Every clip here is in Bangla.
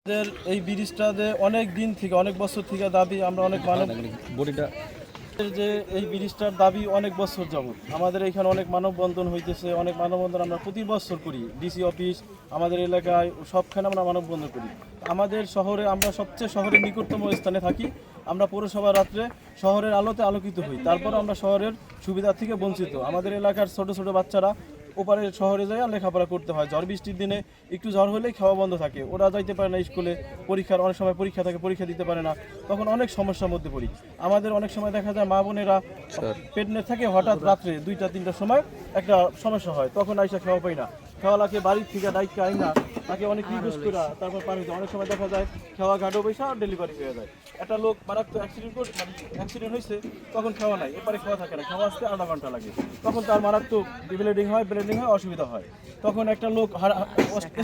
আমাদের এই ব্রিজটাতে অনেক দিন থেকে অনেক বছর থেকে দাবি, আমরা অনেক যে এই ব্রিজটার দাবি অনেক বছর যাবত আমাদের এখানে অনেক মানববন্ধন হইতেছে। অনেক মানববন্ধন আমরা প্রতি বছর করি, ডিসি অফিস আমাদের এলাকায় সবখানে আমরা মানববন্ধন করি। আমাদের শহরে আমরা সবচেয়ে শহরের নিকটতম স্থানে থাকি। আমরা পৌরসভা রাত্রে শহরের আলোতে আলোকিত হই, তারপর আমরা শহরের সুবিধা থেকে বঞ্চিত। আমাদের এলাকার ছোট ছোট বাচ্চারা ওপারে শহরে যায় লেখাপড়া করতে হয়। ঝড় বৃষ্টির দিনে একটু ঝড় হলেই খাওয়া বন্ধ থাকে, ওরা যাইতে পারে না স্কুলে। পরীক্ষার অনেক সময় পরীক্ষা থাকে, পরীক্ষা দিতে পারে না, তখন অনেক সমস্যার মধ্যে পড়ি। আমাদের অনেক সময় দেখা যায় মা বোনেরা প্রেগনেন্ট থাকে, হঠাৎ রাত্রে 2টা-3টার সময় একটা সমস্যা হয়, তখন আইসা খাওয়া পাই না। খাওয়া লাগে বাড়ির থেকে ডাইকে আই না, তাকে অনেক রিকোয়েস্ট করে তারপর পানি দেয়। অনেক সময় দেখা যায় খাওয়া ঘাটও পয়সা ডেলিভারি হয়ে যায়। একটা লোক মারাত্মক অ্যাক্সিডেন্ট হয়েছে, তখন খাওয়া নাই, এপারে খাওয়া থাকে না, খাওয়া আসতে আধা ঘন্টা লাগে, তখন তার মারাত্মক ব্লিডিং হয়, অসুবিধা হয়। তখন একটা লোক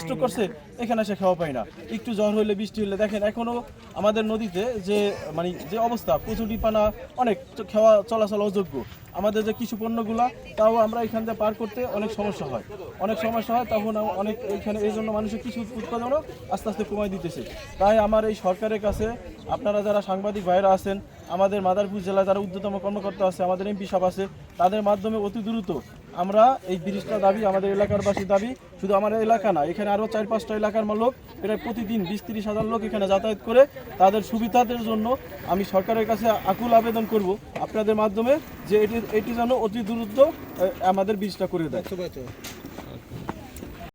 স্ট্রোক করছে, এখানে সে খাওয়া পায় না। একটু জ্বর হইলে, বৃষ্টি হলে দেখেন এখনও আমাদের নদীতে যে অবস্থা, প্রচুর পানা, অনেক খাওয়া চলাচল অযোগ্য। আমাদের যে কিছু পণ্যগুলা তাও আমরা এখান থেকে পার করতে অনেক সমস্যা হয়, তখন অনেক এখানে এই জন্য মানুষের কিছু উৎপাদনও আস্তে আস্তে কমাই দিতেছে। তাই আমার এই সরকারের কাছে, আপনারা যারা সাংবাদিক ভাইরা আছেন, আমাদের মাদারীপুর জেলায় যারা ঊর্ধ্বতম কর্মকর্তা আছে, আমাদের এমপি সাহেব আছে, তাদের মাধ্যমে অতি দ্রুত আমরা এই ব্রিজটা দাবি, আমাদের এলাকারবাসীর দাবি। শুধু আমার এলাকা না, এখানে আরও 4-5টা এলাকার লোক, প্রায় প্রতিদিন 20-30 হাজার লোক এখানে যাতায়াত করে। তাদের সুবিধাদের জন্য আমি সরকারের কাছে আকুল আবেদন করব আপনাদের মাধ্যমে যে এটি যেন অতি দ্রুত আমাদের ব্রিজটা করে দেয়।